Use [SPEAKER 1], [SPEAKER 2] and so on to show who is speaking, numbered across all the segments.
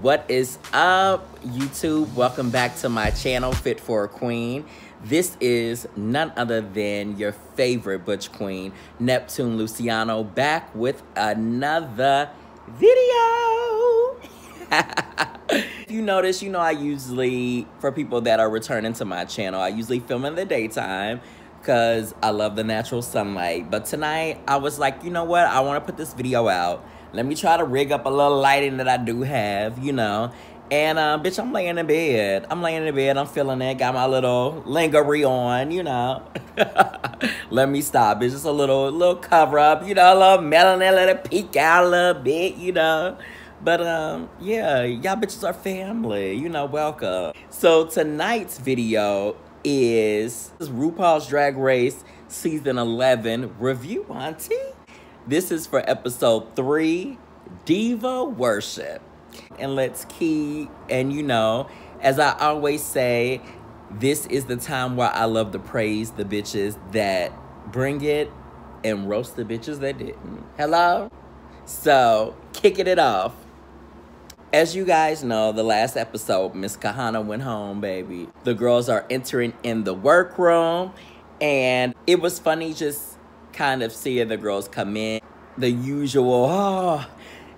[SPEAKER 1] What is up, YouTube? Welcome back to my channel, Fit for a Queen. This is none other than your favorite butch queen, Neptune Luciano, back with another video. If you notice, you know I usually, for people that are returning to my channel, I usually film in the daytime because I love the natural sunlight. But tonight, I was like, you know what? I want to put this video out. Let me try to rig up a little lighting that I do have, you know. And, bitch, I'm laying in bed. I'm feeling it. Got my little lingerie on, you know. Let me stop. It's just a little cover up, you know, a little melanin, let it peek out a little bit, you know. But, yeah, y'all bitches are family, you know, welcome. So tonight's video is Rupaul's Drag Race Season 11 review, auntie. This is for episode 3, Diva Worship. And let's key, and you know, as I always say, this is the time where I love to praise the bitches that bring it and roast the bitches that didn't. Hello? So, kicking it off. As you guys know, the last episode, Miss Kahana went home, baby. The girls are entering in the workroom, and it was funny just kind of seeing the girls come in. The usual, oh,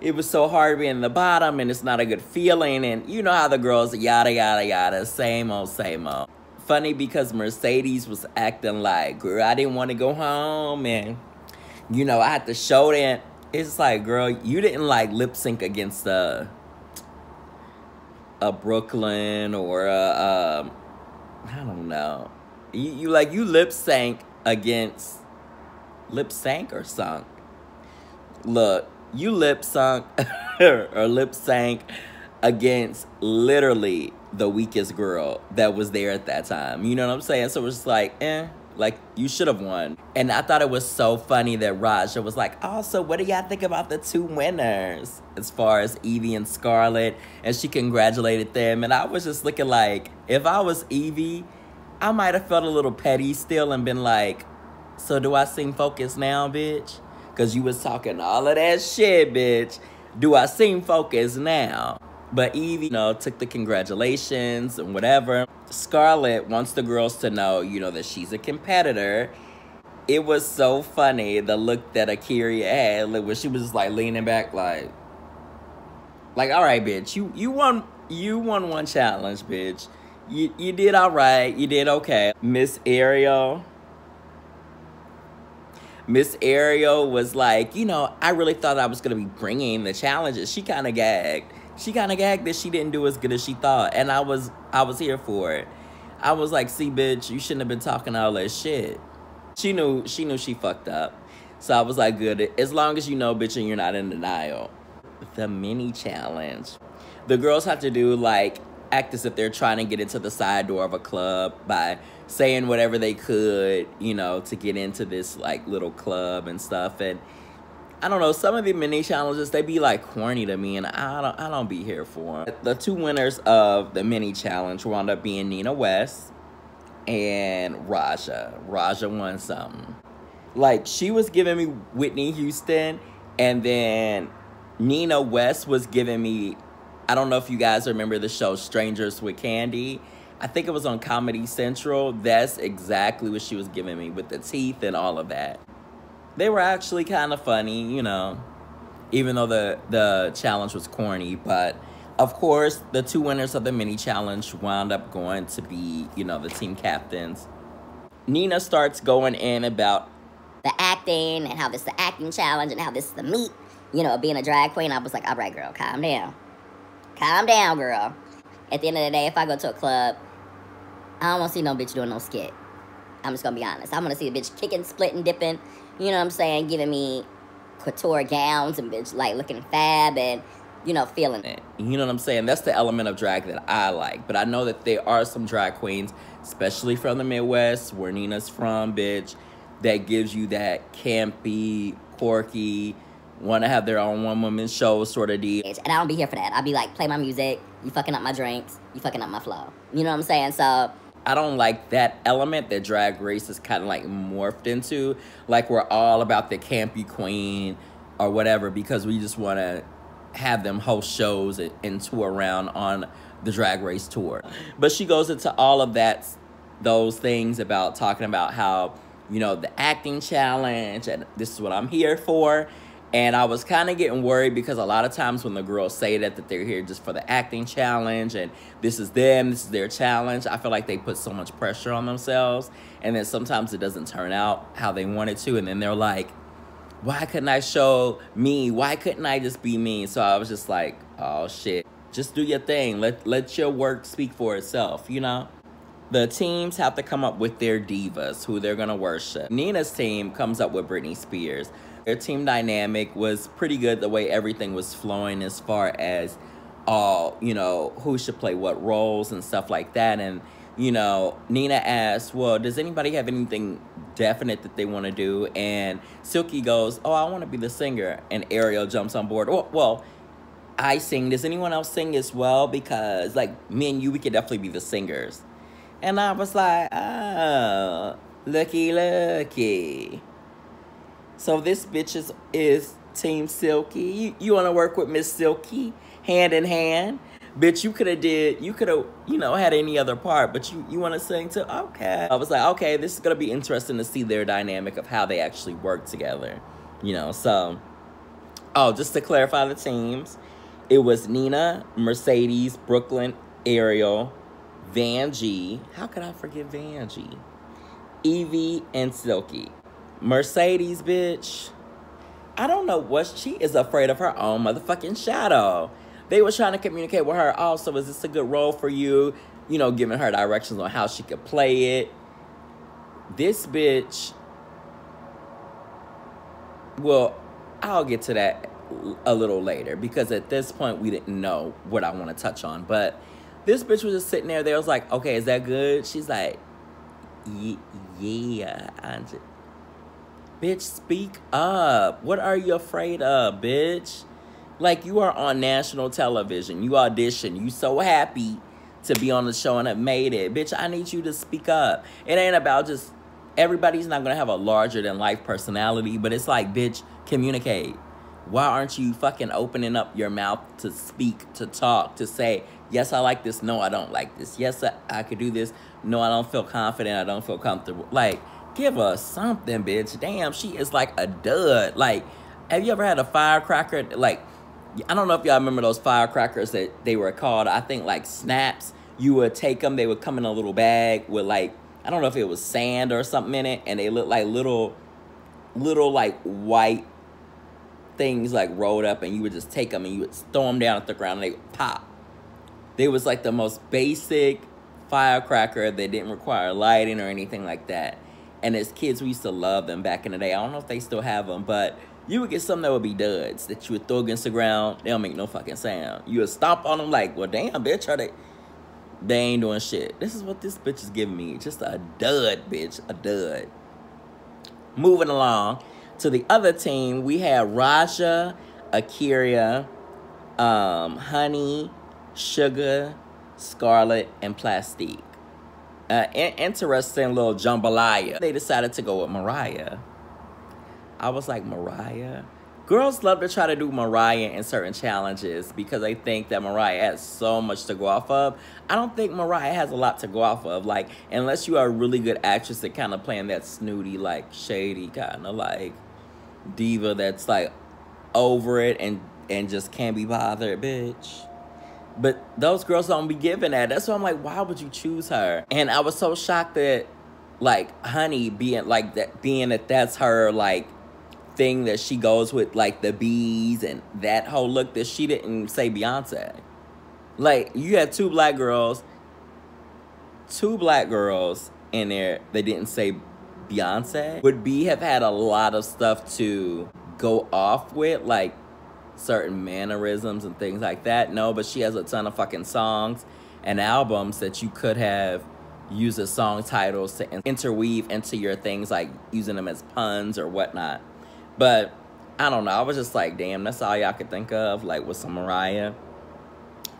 [SPEAKER 1] it was so hard being in the bottom and it's not a good feeling. And you know how the girls, yada, yada, yada, same old, same old. Funny because Mercedes was acting like, girl, I didn't want to go home. And, you know, I had to show them. It's like, girl, you didn't like lip sync against a Brooklyn or I don't know. You lip sync against, lip sync or sunk? Look, you lip sunk or lip sync against literally the weakest girl that was there at that time. You know what I'm saying? So it was like, like you should have won. And I thought it was so funny that Raja was like, oh, so what do y'all think about the 2 winners? As far as Evie and Scarlett, and she congratulated them. And I was just looking like, if I was Evie, I might have felt a little petty still and been like, so do I seem focused now, bitch? Because you was talking all of that shit, bitch. Do I seem focused now? But Evie, you know, took the congratulations and whatever. Scarlett wants the girls to know, you know, that she's a competitor. It was so funny, the look that Akira had, like, where she was just, like, leaning back, like, all right, bitch, you won one challenge, bitch. You did all right. You did okay. Miss Ariel was like, you know, I really thought I was going to be bringing the challenges. She kind of gagged. She kind of gagged that she didn't do as good as she thought. And I was here for it. I was like, see, bitch, you shouldn't have been talking all that shit. She knew she fucked up. So I was like, good. As long as you know, bitch, and you're not in denial. The mini challenge. The girls have to do, like, act as if they're trying to get into the side door of a club by saying whatever they could, you know, to get into this, like, little club and stuff. And I don't know, some of the mini challenges, they be, like, corny to me, and I don't be here for them. The 2 winners of the mini challenge wound up being Nina West and Raja. Raja won something. Like, she was giving me Whitney Houston, and then Nina West was giving me, I don't know if you guys remember the show Strangers with Candy. I think it was on Comedy Central. That's exactly what she was giving me with the teeth and all of that. They were actually kind of funny, you know, even though the challenge was corny. But, of course, the 2 winners of the mini challenge wound up going to be, you know, the team captains. Nina starts going in about
[SPEAKER 2] the acting and how this is the acting challenge and how this is the meat, you know, being a drag queen. I was like, all right, girl, calm down. Calm down, girl. At the end of the day, if I go to a club, I don't want to see no bitch doing no skit. I'm just going to be honest. I want to see a bitch kicking, splitting, dipping, you know what I'm saying, giving me couture gowns and bitch, like, looking fab and, you know, feeling it.
[SPEAKER 1] You know what I'm saying? That's the element of drag that I like. But I know that there are some drag queens, especially from the Midwest, where Nina's from, bitch, that gives you that campy, quirky, want to have their own one-woman show sort of deal.
[SPEAKER 2] And I don't be here for that. I'll be like, play my music, you fucking up my drinks, you fucking up my flow. You know what I'm saying? So
[SPEAKER 1] I don't like that element that Drag Race is kind of like morphed into. Like we're all about the campy queen or whatever because we just want to have them host shows and tour around on the Drag Race tour. But she goes into all of those things about talking about how, you know, the acting challenge, and this is what I'm here for. And I was kind of getting worried because a lot of times when the girls say that they're here just for the acting challenge and this is them, this is their challenge, I feel like they put so much pressure on themselves. And then sometimes it doesn't turn out how they want it to. And then they're like, why couldn't I show me? Why couldn't I just be me? So I was just like, oh shit, just do your thing. Let your work speak for itself, you know? The teams have to come up with their divas, who they're gonna worship. Nina's team comes up with Britney Spears. Their team dynamic was pretty good, the way everything was flowing as far as you know, who should play what roles and stuff like that. And, you know, Nina asked, well, does anybody have anything definite that they want to do? And Silky goes, oh, I want to be the singer. And Ariel jumps on board. Well, I sing. Does anyone else sing as well? Because, like, me and you, we could definitely be the singers. And I was like, oh, looky. So this bitch is Team Silky. You want to work with Miss Silky hand in hand? Bitch, you could have, you know, had any other part, but you want to sing too? Okay. I was like, okay, this is going to be interesting to see their dynamic of how they actually work together. You know, so, oh, just to clarify the teams, it was Nina, Mercedes, Brooklyn, Ariel, Vanjie. How could I forget Vanjie? Evie and Silky. Mercedes, bitch, I don't know what, she is afraid of her own motherfucking shadow. They were trying to communicate with her, oh, so is this a good role for you? You know, giving her directions on how she could play it. This bitch, well, I'll get to that a little later, because at this point we didn't know what I want to touch on. But this bitch was just sitting there. They was like, okay, is that good? She's like, yeah, bitch, speak up. What are you afraid of, bitch? Like, you are on national television. You audition. You so happy to be on the show and have made it. Bitch, I need you to speak up. It ain't about just, everybody's not going to have a larger-than-life personality, but it's like, bitch, communicate. Why aren't you fucking opening up your mouth to speak, to talk, to say, yes, I like this. No, I don't like this. Yes, I could do this. No, I don't feel confident. I don't feel comfortable. Like, give us something, bitch. Damn, she is like a dud. Like, have you ever had a firecracker? Like, I don't know if y'all remember those firecrackers that they were called, I think, like, snaps. You would take them. They would come in a little bag with, like, I don't know if it was sand or something in it. And they looked like little, like, white things, like, rolled up. And you would just take them and you would throw them down at the ground and they would pop. They was, like, the most basic firecracker that didn't require lighting or anything like that. And as kids, we used to love them back in the day. I don't know if they still have them, but you would get some that would be duds that you would throw against the ground. They don't make no fucking sound. You would stomp on them like, well, damn, bitch, are they ain't doing shit. This is what this bitch is giving me. Just a dud, bitch, a dud. Moving along to the other team, we had Raja, Akira, Honey, Sugar, Scarlet, and Plastique. Interesting little jambalaya. They decided to go with Mariah. I was like, Mariah? Girls love to try to do Mariah in certain challenges because they think that Mariah has so much to go off of. I don't think Mariah has a lot to go off of. Like, unless you are a really good actress at kind of playing that snooty, like, shady kind of, like, diva that's, like, over it and just can't be bothered, bitch. But those girls don't be giving that. That's why I'm like, why would you choose her? And I was so shocked that, like, Honey being like that, being that that's her, like, thing that she goes with, like, the bees and that whole look, that she didn't say Beyonce. Like, you had two black girls in there that didn't say Beyonce. Would B have had a lot of stuff to go off with, like certain mannerisms and things like that? No, but she has a ton of fucking songs and albums that you could have used as song titles to interweave into your things, like using them as puns or whatnot. But I don't know, I was just like, damn, that's all y'all could think of, like, with some Mariah.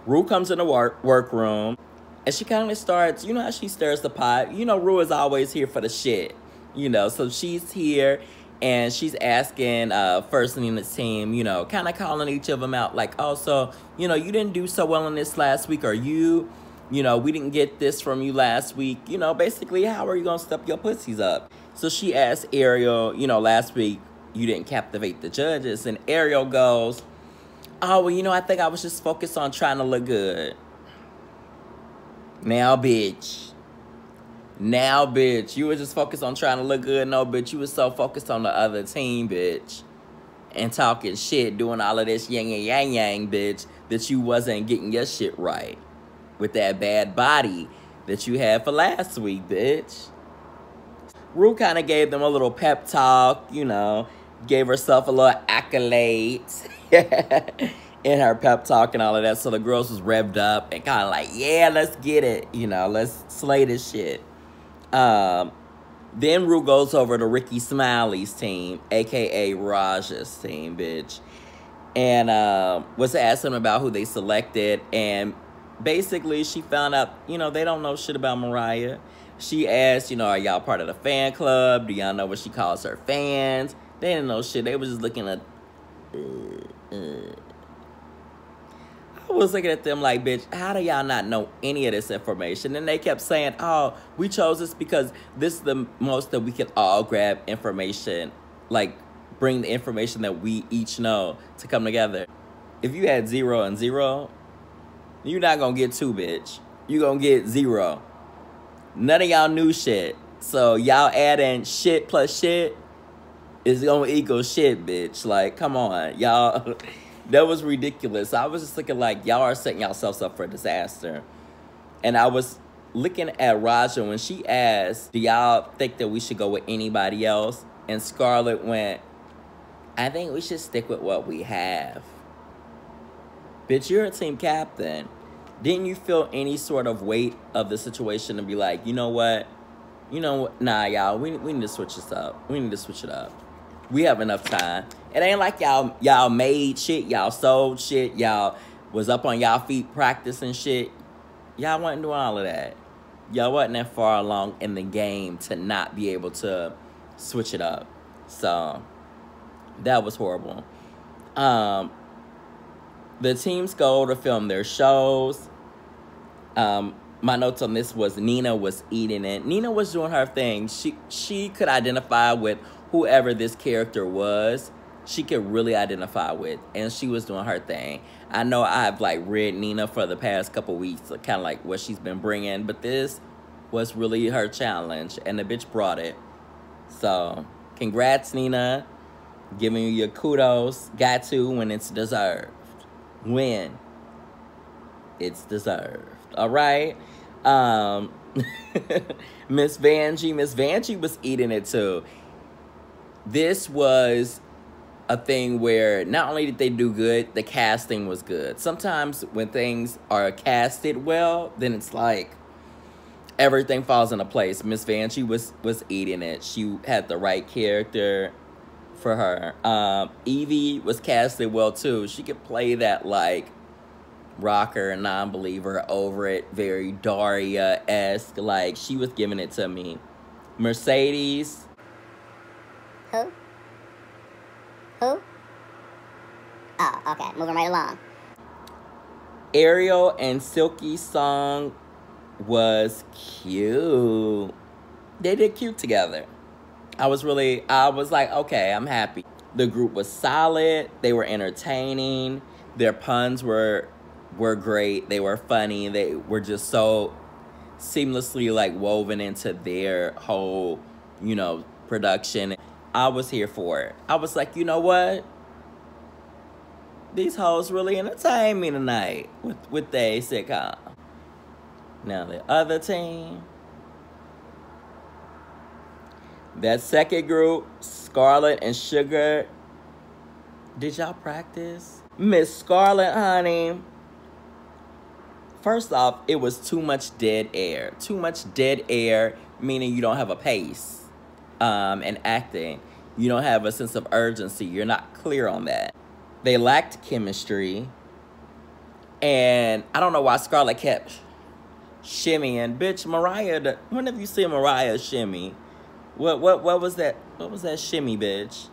[SPEAKER 1] Rue comes in the workroom and she kind of starts, you know how she stirs the pot. You know, Rue is always here for the shit, you know, so she's here And she's asking First Nina's team, you know, kind of calling each of them out, like, oh, so, you know, you didn't do so well in this last week, or you know, we didn't get this from you last week. You know, basically, how are you going to step your pussies up? So she asked Ariel, you know, last week, you didn't captivate the judges. And Ariel goes, oh, well, you know, I think I was just focused on trying to look good. Now, bitch. Now, bitch. You were just focused on trying to look good. No, bitch. You were so focused on the other team, bitch. And talking shit, doing all of this yang and yang yang, bitch, that you wasn't getting your shit right. With that bad body that you had for last week, bitch. Ru kind of gave them a little pep talk, you know. Gave herself a little accolades in her pep talk and all of that. So the girls was revved up and kind of like, yeah, let's get it. You know, let's slay this shit. Then Ru goes over to Ricky Smiley's team, a.k.a. Raja's team, bitch. And was asking about who they selected. And basically, she found out, you know, they don't know shit about Mariah. She asked, you know, are y'all part of the fan club? Do y'all know what she calls her fans? They didn't know shit. They was just looking at... I was looking at them like, bitch, how do y'all not know any of this information? And they kept saying, oh, we chose this because this is the most that we can all grab information, like bring the information that we each know to come together. If you had 0 and 0, you're not going to get 2, bitch. You're going to get 0. None of y'all knew shit. So y'all adding shit plus shit is going to equal shit, bitch. Like, come on. Y'all... That was ridiculous. I was just looking like, y'all are setting yourselves up for a disaster. And I was looking at Raja when she asked, do y'all think that we should go with anybody else? And Scarlett went, I think we should stick with what we have. Bitch, you're a team captain. Didn't you feel any sort of weight of the situation to be like, you know what? You know what? Nah, y'all, we need to switch this up. We need to switch it up. We have enough time. It ain't like y'all made shit, y'all sold shit, y'all was up on y'all feet practicing shit. Y'all wasn't doing all of that. Y'all wasn't that far along in the game to not be able to switch it up. So, that was horrible. The teams go to film their shows. My notes on this was Nina was eating it. Nina was doing her thing. She could identify with whoever this character was. She could really identify with, and she was doing her thing. I know I've like read Nina for the past couple weeks, kind of like what she's been bringing, but this was really her challenge, and the bitch brought it. So, congrats, Nina. Giving you your kudos. Got to when it's deserved. When it's deserved. All right? Miss Vanjie was eating it too. This was a thing where not only did they do good, the casting was good. Sometimes when things are casted well, then it's like everything falls into place. Miss Vanjie was eating it. She had the right character for her. Evie was casted well too. She could play that like rocker, non-believer, over it, very Daria-esque. Like, she was giving it to me. Mercedes.
[SPEAKER 2] Who? Oh, okay. Moving right along.
[SPEAKER 1] Ariel and Silky's song was cute. They did cute together. I was like, okay, I'm happy. The group was solid. They were entertaining. Their puns were great. They were funny. They were just so seamlessly like woven into their whole, you know, production. I was here for it. I was like, you know what? These hoes really entertained me tonight with their sitcom. Now the other team, that second group, Scarlett and Sugar. Did y'all practice? Miss Scarlett, honey. First off, it was too much dead air. Too much dead air, meaning you don't have a pace. And acting. You don't have a sense of urgency. You're not clear on that. They lacked chemistry. And I don't know why Scarlett kept shimmying. Bitch, Mariah, when have you seen Mariah shimmy? What was that? What was that shimmy, bitch?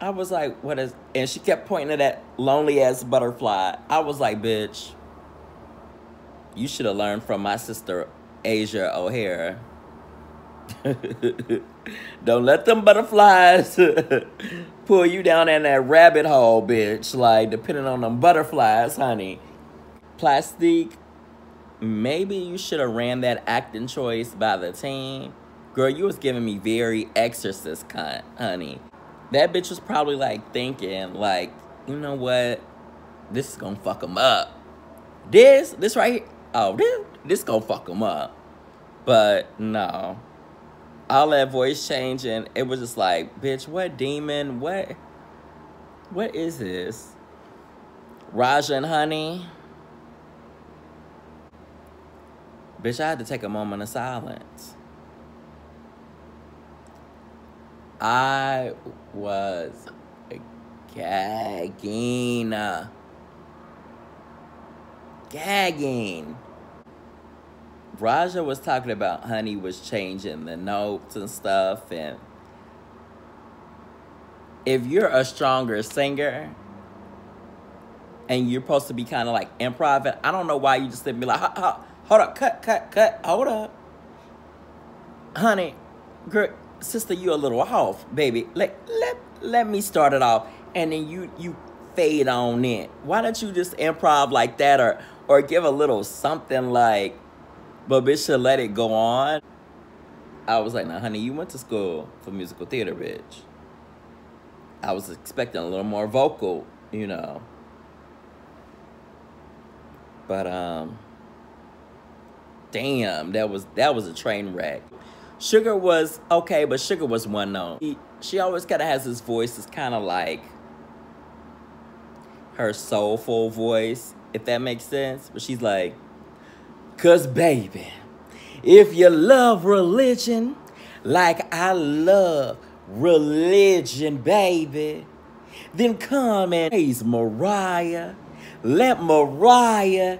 [SPEAKER 1] I was like, what is... And she kept pointing to that lonely-ass butterfly. I was like, bitch, you should have learned from my sister, Asia O'Hara. Don't let them butterflies pull you down in that rabbit hole, bitch. Like, depending on them butterflies, honey. Plastique, maybe you should have ran that acting choice by the team. Girl, you was giving me very Exorcist cunt, honey. That bitch was probably, like, thinking, like, you know what? This is gonna fuck him up. This right here, oh, this gonna fuck him up. But, no. All that voice changing, it was just like, bitch, what demon? What is this? Raja and Honey? Bitch, I had to take a moment of silence. I was gagging. Gagging. Raja was talking about Honey was changing the notes and stuff, and if you're a stronger singer and you're supposed to be kind of like improv, I don't know why you just didn't be like, hold up, cut, hold up. Honey, girl, sister, you a little off, baby. Let me start it off, and then you fade on in. Why don't you just improv like that, or give a little something like, but bitch should let it go on. I was like, nah, honey, you went to school for musical theater, bitch. I was expecting a little more vocal, you know. But damn, that was a train wreck. Sugar was okay, but Sugar was one note. She always kind of has this voice that's kind of like her soulful voice, if that makes sense. But she's like, 'cause baby, if you love religion like I love religion, baby, then come and praise Mariah. Let Mariah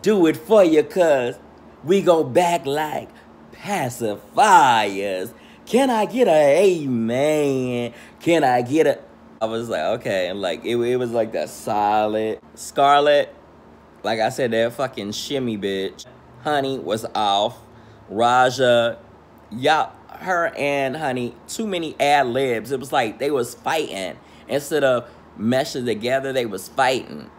[SPEAKER 1] do it for you, 'cause we go back like pacifiers. Can I get a amen? Can I get a... I was like, okay. And like, it was like that solid. Scarlett, like I said, that fucking shimmy bitch. Honey was off. Raja, y'all, her and Honey, too many ad-libs. It was like they was fighting. Instead of meshing together, they was fighting.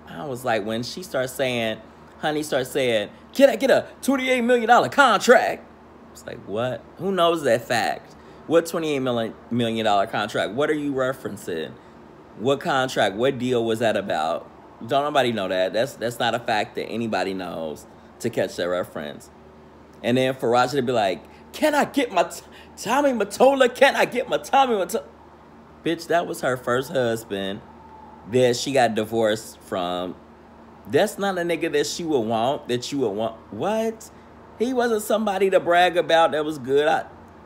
[SPEAKER 1] I was like, when she starts saying, Honey starts saying, can I get a $28 million contract? It's like, what? Who knows that fact? What $28 million contract? What are you referencing? What contract? What deal was that about? Don't nobody know that. That's not a fact that anybody knows to catch that reference. And then for Raja to be like, can I get my Tommy Mottola? Can I get my Tommy Mottola? Bitch, that was her first husband that she got divorced from. That's not a nigga that she would want, that you would want. What? He wasn't somebody to brag about that was good.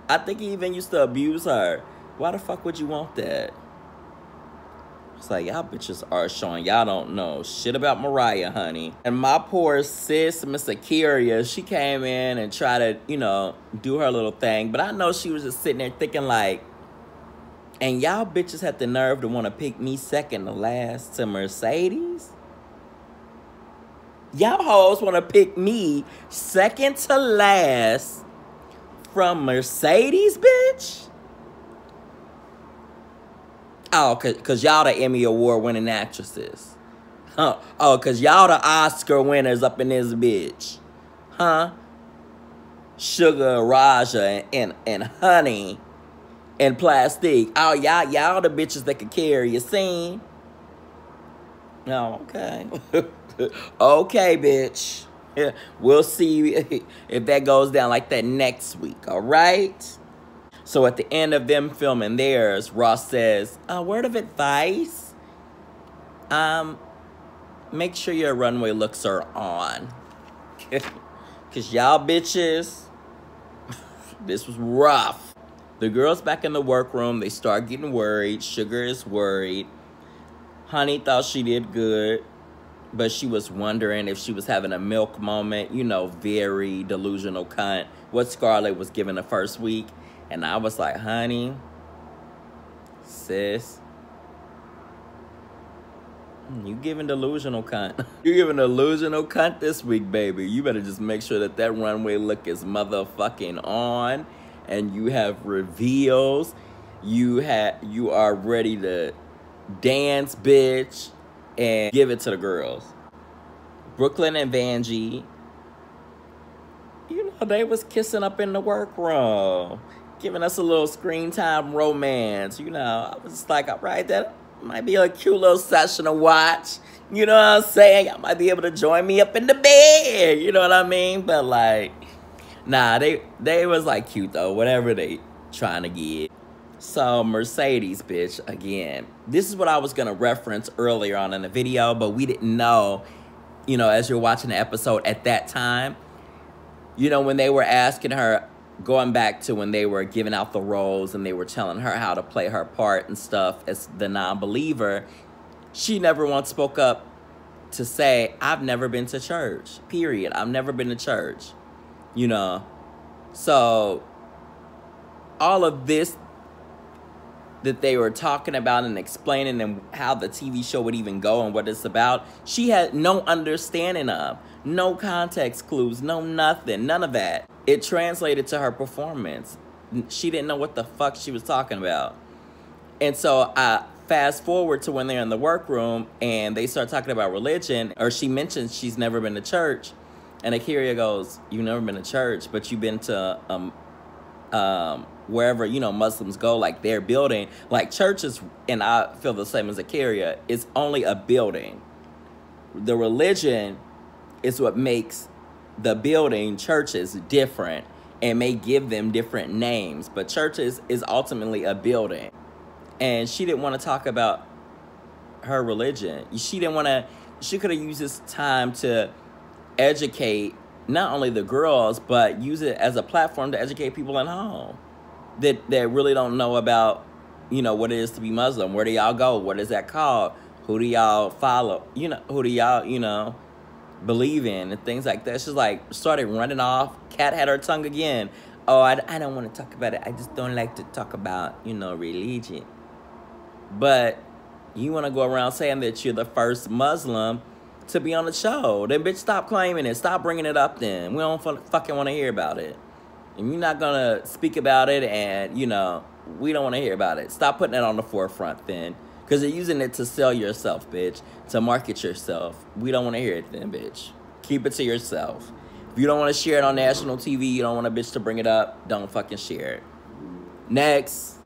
[SPEAKER 1] I think he even used to abuse her. Why the fuck would you want that? It's like, y'all bitches are showing y'all don't know shit about Mariah, honey. And my poor sis, Miss Akira, she came in and tried to, you know, do her little thing. But I know she was just sitting there thinking like, and y'all bitches had the nerve to want to pick me second to last to Mercedes? Y'all hoes want to pick me second to last from Mercedes, bitch? Oh, cause y'all the Emmy Award winning actresses. Huh? Oh, cause y'all the Oscar winners up in this bitch. Huh? Sugar, Raja, and Honey, and Plastique. Oh, y'all the bitches that could carry a scene. Oh, okay. Okay, bitch. Yeah, we'll see if that goes down like that next week, all right? So at the end of them filming theirs, Ross says, a word of advice? Make sure your runway looks are on. Because y'all bitches, this was rough. The girls back in the workroom, they start getting worried. Sugar is worried. Honey thought she did good, but she was wondering if she was having a milk moment. You know, very delusional cunt. What Scarlett was given the first week. And I was like, honey, sis, you giving delusional cunt. You giving delusional cunt this week, baby. You better just make sure that that runway look is motherfucking on, and you have reveals. You are ready to dance, bitch, and give it to the girls. Brooklyn and Vanjie, you know, they was kissing up in the workroom, giving us a little screen time romance. You know, I was just like, all right, that might be a cute little session to watch. You know what I'm saying? Y'all might be able to join me up in the bed. You know what I mean? But like, nah, they was like cute though, whatever they trying to get. So Mercedes, bitch, again, this is what I was gonna reference earlier on in the video, but we didn't know, you know, as you're watching the episode at that time, you know, when they were asking her, going back to when they were giving out the roles and they were telling her how to play her part and stuff as the non-believer, she never once spoke up to say, I've never been to church, period. I've never been to church, you know. So all of this that they were talking about and explaining and how the TV show would even go and what it's about, she had no understanding of, no context clues, no nothing, none of that. It translated to her performance. She didn't know what the fuck she was talking about. And so I fast forward to when they're in the workroom and they start talking about religion, or she mentions she's never been to church. And Akira goes, you've never been to church, but you've been to wherever, you know, Muslims go, like their building. Like churches, and I feel the same as Akira, it's only a building. The religion is what makes the building, churches, different and may give them different names. But churches is ultimately a building. And she didn't want to talk about her religion. She didn't want to, she could have used this time to educate not only the girls, but use it as a platform to educate people at home that really don't know about, you know, what it is to be Muslim. Where do y'all go? What is that called? Who do y'all follow? You know, who do y'all, you know, believe in and things like that. She's like, started running off. Cat had her tongue again. Oh, I don't want to talk about it. I just don't like to talk about, you know, religion. But you want to go around saying that you're the first Muslim to be on the show. Then, bitch, stop claiming it. Stop bringing it up then. We don't fucking want to hear about it. And you're not going to speak about it and, you know, we don't want to hear about it. Stop putting it on the forefront then. Because you're using it to sell yourself, bitch. To market yourself. We don't want to hear it then, bitch. Keep it to yourself. If you don't want to share it on national TV, you don't want a bitch to bring it up, don't fucking share it. Next.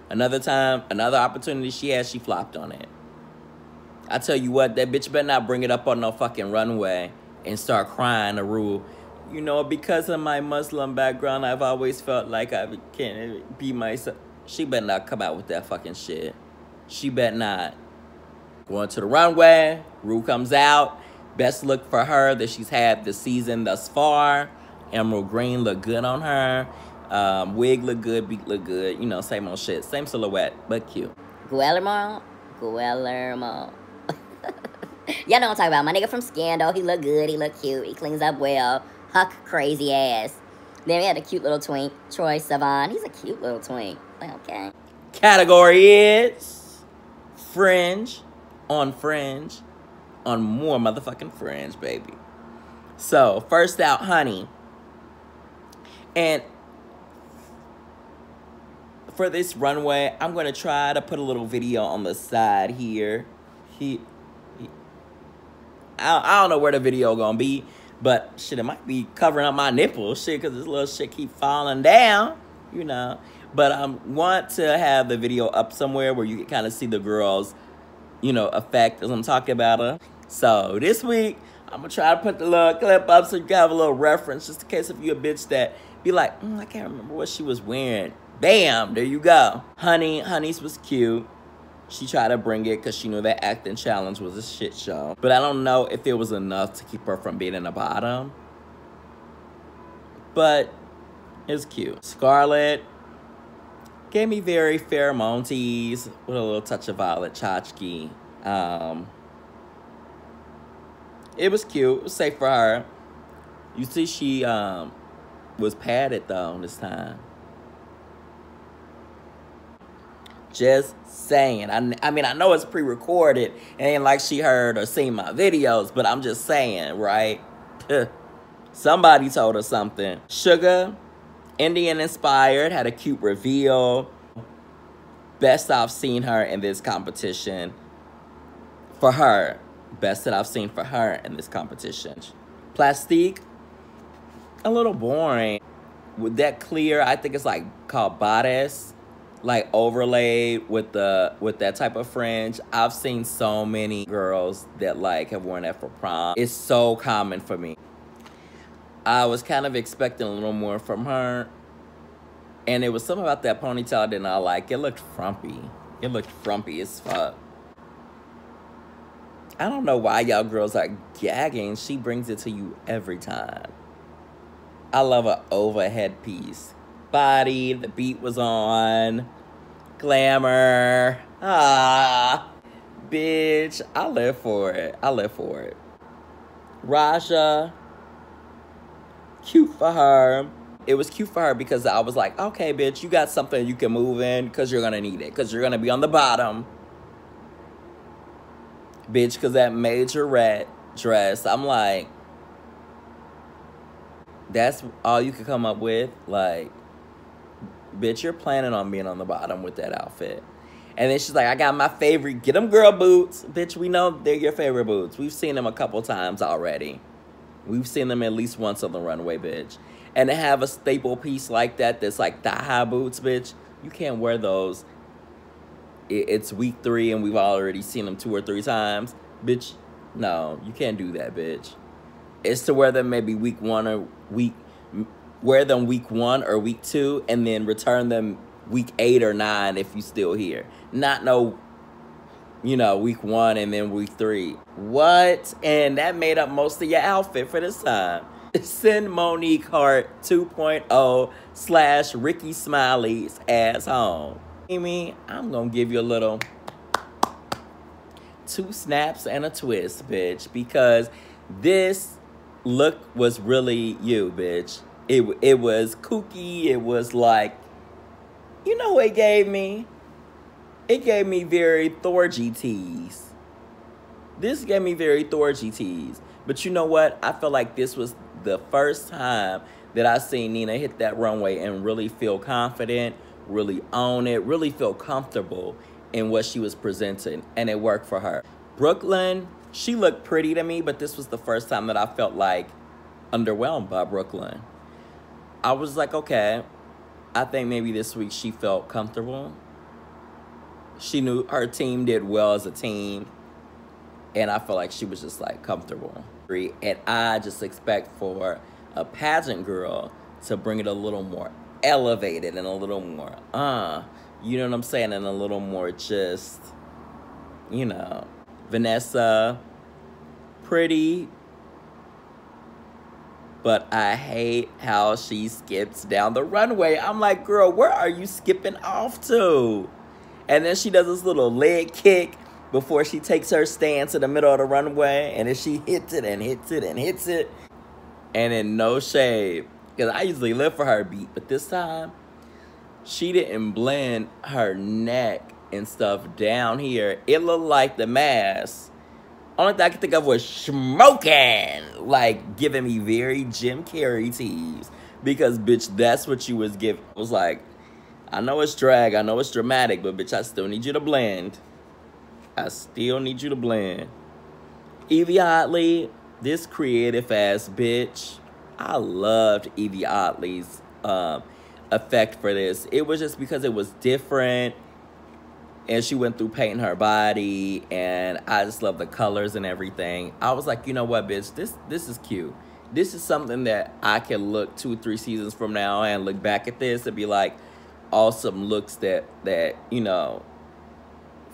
[SPEAKER 1] Another time, another opportunity she had, she flopped on it. I tell you what, that bitch better not bring it up on no fucking runway and start crying to Rue. You know, because of my Muslim background, I've always felt like I can't be myself. She better not come out with that fucking shit. She better not. Going to the runway, Rue comes out. Best look for her that she's had this season thus far. Emerald green look good on her. Wig look good, beat look good. You know, same old shit. Same silhouette, but cute.
[SPEAKER 2] Guillermo. Y'all know what I'm talking about. My nigga from Scandal. He look good. He look cute. He cleans up well. Huck crazy ass. Then we had a cute little twink. Troy Sivan. He's a cute little twink. Like, okay.
[SPEAKER 1] Category is Fringe on more motherfucking Fringe, baby. So, first out, Honey. And for this runway, I'm going to try to put a little video on the side here. I don't know where the video going to be, but shit, it might be covering up my nipples, shit, because this little shit keep falling down, you know. But I want to have the video up somewhere where you can kind of see the girls, you know, effect as I'm talking about her. So this week, I'm going to try to put the little clip up so you can have a little reference, just in case if you're a bitch that be like, I can't remember what she was wearing. Bam, there you go. Honey's was cute. She tried to bring it because she knew that acting challenge was a shit show. But I don't know if it was enough to keep her from being in the bottom. But it's cute. Scarlett gave me very pheromones with a little touch of Violet Chachki. It was cute. It was safe for her. You see she was padded though this time. Just saying. I mean, I know it's pre-recorded. It ain't like she heard or seen my videos, but I'm just saying, right? Somebody told her something. Sugar, Indian inspired, had a cute reveal. Best I've seen her in this competition. For her. Best that I've seen for her in this competition. Plastique, a little boring. With that clear, I think it's like called bodice, like overlaid with that type of fringe. I've seen so many girls that like have worn that for prom. It's so common for me. I was kind of expecting a little more from her, and it was something about that ponytail I did not like. It looked frumpy. It looked frumpy as fuck. I don't know why y'all girls are gagging. She brings it to you every time. I love an overhead piece. Body, the beat was on. Glamour. Ah. Bitch, I live for it. I live for it. Raja. Cute for her. It was cute for her because I was like, okay, bitch, you got something you can move in because you're going to need it. Because you're going to be on the bottom. Bitch, because that majorette dress, I'm like, that's all you could come up with? Like, bitch, you're planning on being on the bottom with that outfit. And then she's like, I got my favorite, get them girl boots. Bitch, we know they're your favorite boots. We've seen them a couple times already. We've seen them at least once on the runway, bitch. And to have a staple piece like that that's like thigh-high boots, bitch, you can't wear those. It's week 3 and we've already seen them 2 or 3 times. Bitch, no, you can't do that, bitch. It's to wear them maybe week 1 or wear them week 1 or week 2 and then return them week 8 or 9 if you still here. Not no, you know, week 1 and then week 3. What? And that made up most of your outfit for this time. Send Monique Hart 2.0 / Ricky Smiley's ass home. Amy, I'm gonna give you a little 2 snaps and a twist, bitch, because this look was really you, bitch. It was kooky. It was like, you know what it gave me? It gave me very Thor GTs. This gave me very Thor GTs. But you know what? I feel like this was the first time that I seen Nina hit that runway and really feel confident, really own it, really feel comfortable in what she was presenting, and it worked for her. Brooklyn, she looked pretty to me, but this was the first time that I felt like underwhelmed by Brooklyn. I was like, okay, I think maybe this week she felt comfortable. She knew her team did well as a team, and I felt like she was just like comfortable. And I just expect for a pageant girl to bring it a little more elevated and a little more, you know what I'm saying? And a little more just, you know. Vanessa, pretty, but I hate how she skips down the runway. I'm like, girl, where are you skipping off to? And then she does this little leg kick before she takes her stance in the middle of the runway. And then she hits it and hits it and hits it. And in no shade, because I usually live for her beat, but this time, she didn't blend her neck and stuff down here. It looked like the mask. Only thing I could think of was smoking. Like, giving me very Jim Carrey tease. Because, bitch, that's what you was giving. I was like, I know it's drag, I know it's dramatic, but, bitch, I still need you to blend. I still need you to blend. Evie Oddly, this creative-ass bitch. I loved Evie Oddly's effect for this. It was just because it was different, and she went through painting her body, and I just love the colors and everything. I was like, you know what, bitch, this is cute. This is something that I can look 2-3 seasons from now and look back at this and be like, awesome looks that you know,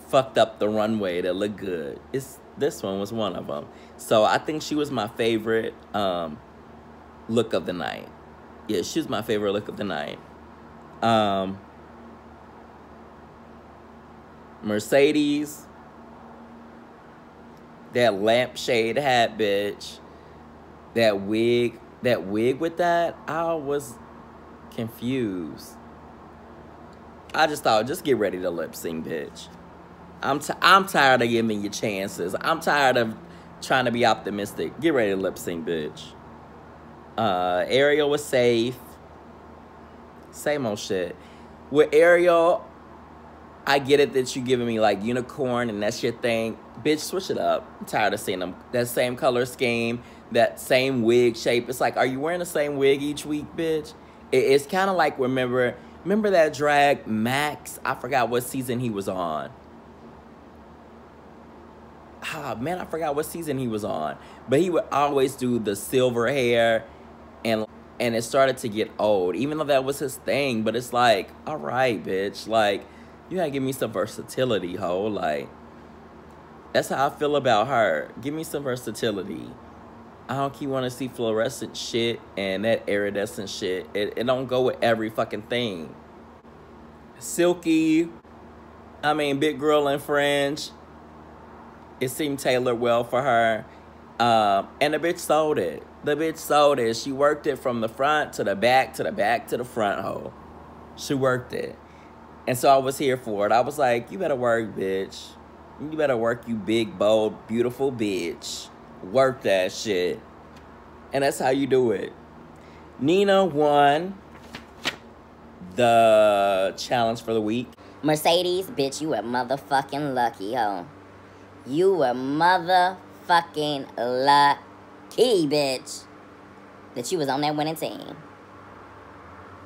[SPEAKER 1] fucked up the runway that look good. This one was one of them. So I think she was my favorite look of the night. Yeah, she was my favorite look of the night. Mercedes, that lampshade hat, bitch. That wig with that, I was confused. I just thought, just get ready to lip sync, bitch. I'm tired of giving you chances. I'm tired of trying to be optimistic. Get ready to lip sync, bitch. Ariel was safe. Same old shit. With Ariel, I get it that you giving me like unicorn and that's your thing. Bitch, switch it up. I'm tired of seeing them. That same color scheme, that same wig shape. It's like, are you wearing the same wig each week, bitch? It's kind of like, remember that drag Max? I forgot what season he was on. Ah, man, I forgot what season he was on. But he would always do the silver hair, and it started to get old, even though that was his thing. But it's like, all right, bitch. Like, you gotta give me some versatility, ho. Like, that's how I feel about her. Give me some versatility. I don't keep wanting to see fluorescent shit and that iridescent shit. It don't go with every fucking thing. Silky, I mean, big girl in French. It seemed tailored well for her. And the bitch sold it. The bitch sold it. She worked it from the front to the back, to the back, to the front, ho. She worked it. And so I was here for it. I was like, you better work, bitch. You better work, you big, bold, beautiful bitch. Work that shit. And that's how you do it. Nina won the challenge for the week.
[SPEAKER 2] Mercedes, bitch, you were motherfucking lucky, ho. You were motherfucking lucky, bitch, that you was on that winning team.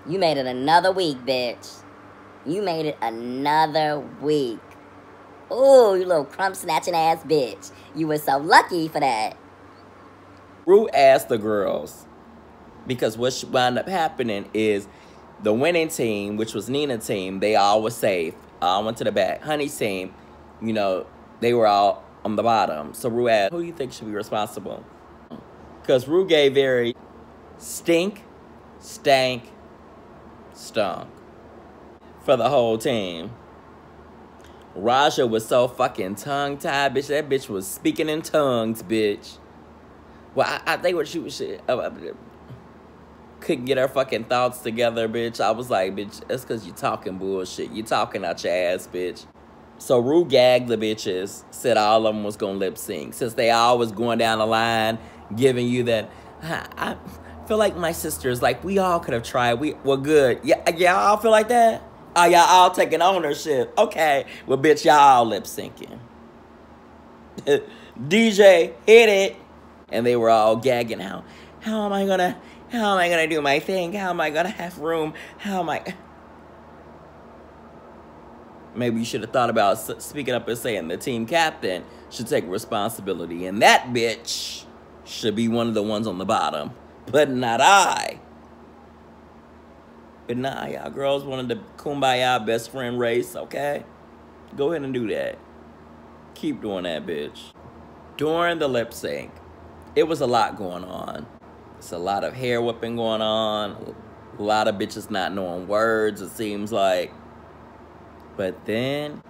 [SPEAKER 2] You made it another week, bitch. You made it another week. Ooh, you little crumb snatching ass bitch. You were so lucky for that.
[SPEAKER 1] Ru asked the girls, because what wound up happening is the winning team, which was Nina's team, they all were safe. All went to the back. Honey's team, you know, they were all on the bottom. So Ru asked, who do you think should be responsible? Because Ru gave very stink, stank, stunk for the whole team. Raja was so fucking tongue-tied, bitch. That bitch was speaking in tongues, bitch. Well, I think what she was couldn't get her fucking thoughts together, bitch. I was like, bitch, that's because you talking bullshit. You talking out your ass, bitch. So Ru gagged the bitches, said all of them was going to lip sync. Since they all was going down the line, giving you that, I feel like my sisters, like, we all could have tried. Well, good. Yeah, y'all all feel like that? Oh, y'all all taking ownership. Okay. Well, bitch, y'all all lip syncing. DJ, hit it. And they were all gagging. How am I gonna do my thing? How am I gonna have room? How am I? Maybe you should have thought about speaking up and saying the team captain should take responsibility. And that bitch should be one of the ones on the bottom. But not I. But nah, y'all girls wanted the kumbaya best friend race, okay? Go ahead and do that. Keep doing that, bitch. During the lip sync, it was a lot going on. It's a lot of hair whipping going on. A lot of bitches not knowing words, it seems like. But then,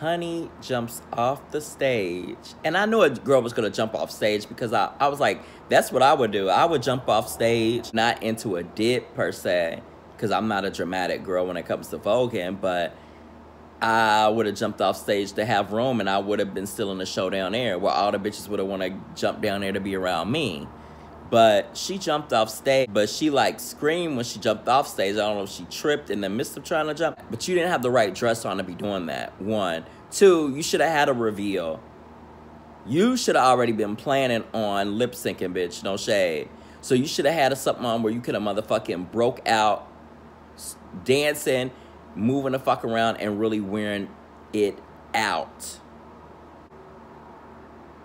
[SPEAKER 1] Honey jumps off the stage. And I knew a girl was going to jump off stage because I was like, that's what I would do. I would jump off stage, not into a dip per se, because I'm not a dramatic girl when it comes to voguing, but I would have jumped off stage to have room, and I would have been still in the show down there where all the bitches would have want to jump down there to be around me. But she jumped off stage, but she like screamed when she jumped off stage. I don't know if she tripped in the midst of trying to jump, but you didn't have the right dress on to be doing that, one. Two, you should have had a reveal. You should have already been planning on lip syncing, bitch, no shade. So you should have had something on where you could have motherfucking broke out, dancing, moving the fuck around, and really wearing it out.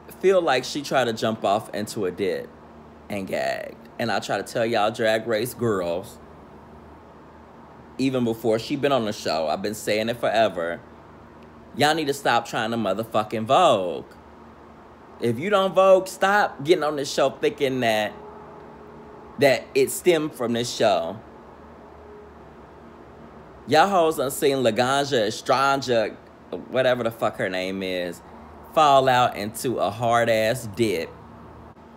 [SPEAKER 1] I feel like she tried to jump off into a dip and gagged. And I try to tell y'all Drag Race girls, even before she been on the show, I've been saying it forever, y'all need to stop trying to motherfucking Vogue. If you don't Vogue, stop getting on this show thinking that it stemmed from this show. Y'all hoes done seen Laganja Estranja, whatever the fuck her name is, fall out into a hard-ass dip.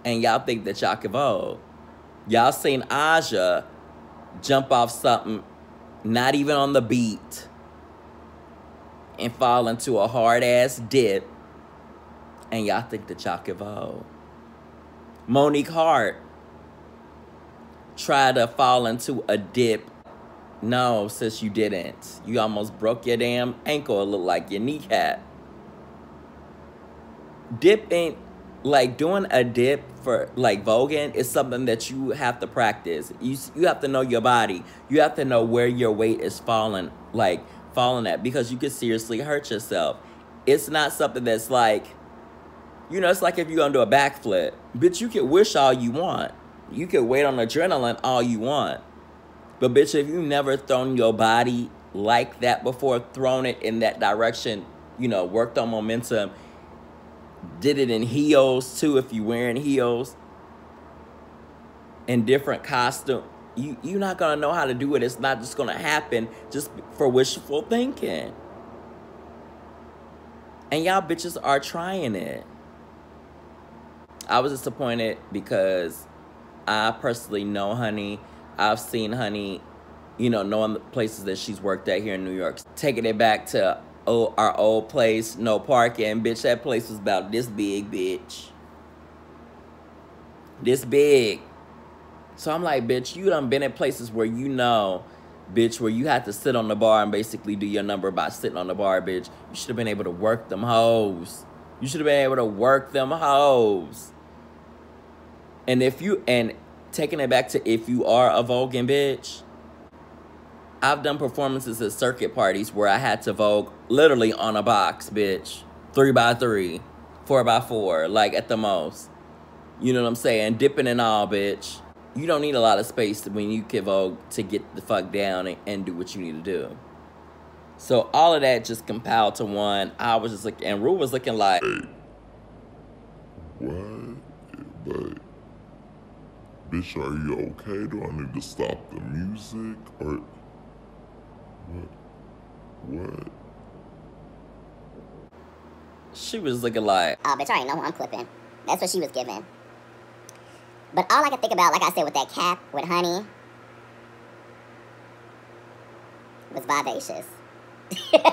[SPEAKER 1] And y'all think that y'all can Vogue. Y'all seen Aja jump off something not even on the beat and fall into a hard-ass dip, and y'all think that y'all can vogue. Monique Hart tried to fall into a dip. No, sis, you didn't. You almost broke your damn ankle. It looked like your kneecap. Dipping, like doing a dip for like voguing is something that you have to practice. You have to know your body. You have to know where your weight is falling at, because you could seriously hurt yourself. It's not something that's like, you know, it's like if you're gonna do a backflip. Bitch, you can wish all you want. You can wait on adrenaline all you want. But bitch, if you never thrown your body like that before, thrown it in that direction, you know, worked on momentum, did it in heels too, if you wearing heels, in different costume, you're not gonna know how to do it. It's not just gonna happen just for wishful thinking. And y'all bitches are trying it. I was disappointed because I personally know Honey. I've seen Honey, you know, knowing the places that she's worked at here in New York. Taking it back to our old place, no parking. Bitch, that place was about this big, bitch. This big. So I'm like, bitch, you done been at places where you know, bitch, where you had to sit on the bar and basically do your number by sitting on the bar, bitch. You should have been able to work them hoes. You should have been able to work them hoes. And taking it back to if you are a voguing bitch, I've done performances at circuit parties where I had to vogue literally on a box, bitch. 3x3, 4x4, like at the most. You know what I'm saying? Dipping and all, bitch. You don't need a lot of space when you can vogue to get the fuck down and do what you need to do. So all of that just compiled to one. I was just looking, and Rue was looking like,
[SPEAKER 3] hey, what? But, bitch, are you okay? Do I need to stop the music? Or, what?
[SPEAKER 1] She was looking like,
[SPEAKER 2] oh, bitch, I already know who I'm clipping. That's what she was giving. But all I can think about, like I said, with that cap, with Honey, was vivacious.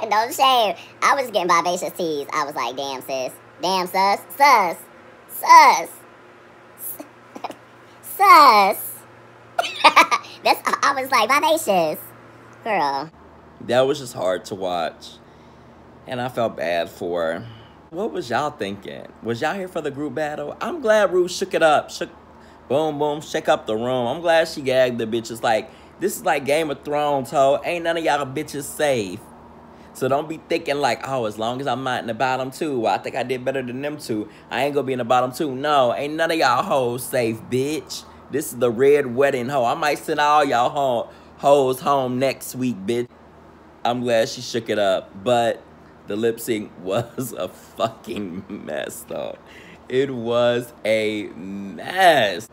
[SPEAKER 2] No shame. I was getting vivacious teas. I was like, damn, sis. Damn, sus. Sus. Sus. Sus. I was like, vivacious. Girl.
[SPEAKER 1] that was just hard to watch. And I felt bad for her. What was y'all thinking? Was y'all here for the group battle? I'm glad Ruth shook it up. Boom, boom, shake up the room. I'm glad she gagged the bitches. Like, this is like Game of Thrones, ho. Ain't none of y'all bitches safe. So don't be thinking like, oh, as long as I'm not in the bottom two, well, I think I did better than them two, I ain't gonna be in the bottom two. No, ain't none of y'all hoes safe, bitch. This is the red wedding, ho. I might send all y'all hoes home next week, bitch. I'm glad she shook it up. But the lip sync was a fucking mess, though. It was a mess.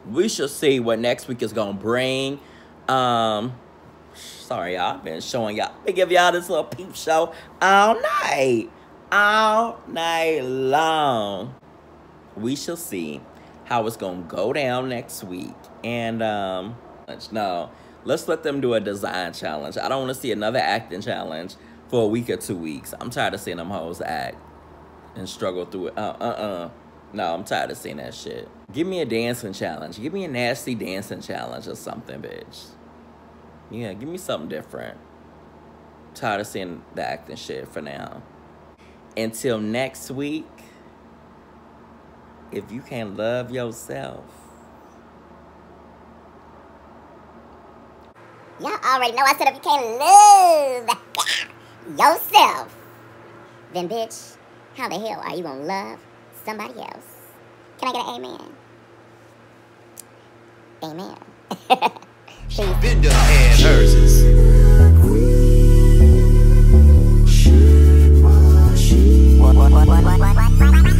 [SPEAKER 1] We shall see what next week is gonna bring. Sorry, y'all. I've been showing y'all. I give y'all this little peep show all night. All night long. We shall see how it's gonna go down next week. And, no. Let's let them do a design challenge. I don't want to see another acting challenge for a week or 2 weeks. I'm tired of seeing them hoes act and struggle through it. No, I'm tired of seeing that shit. Give me a dancing challenge. Give me a nasty dancing challenge or something, bitch. Yeah, give me something different. Tired of seeing the acting shit for now. Until next week, if you can't love yourself.
[SPEAKER 2] Y'all already know I said if you can't love yourself, then bitch, how the hell are you gonna love somebody else? Can I get an amen? Amen.
[SPEAKER 4] Vendor and hers is.
[SPEAKER 2] What?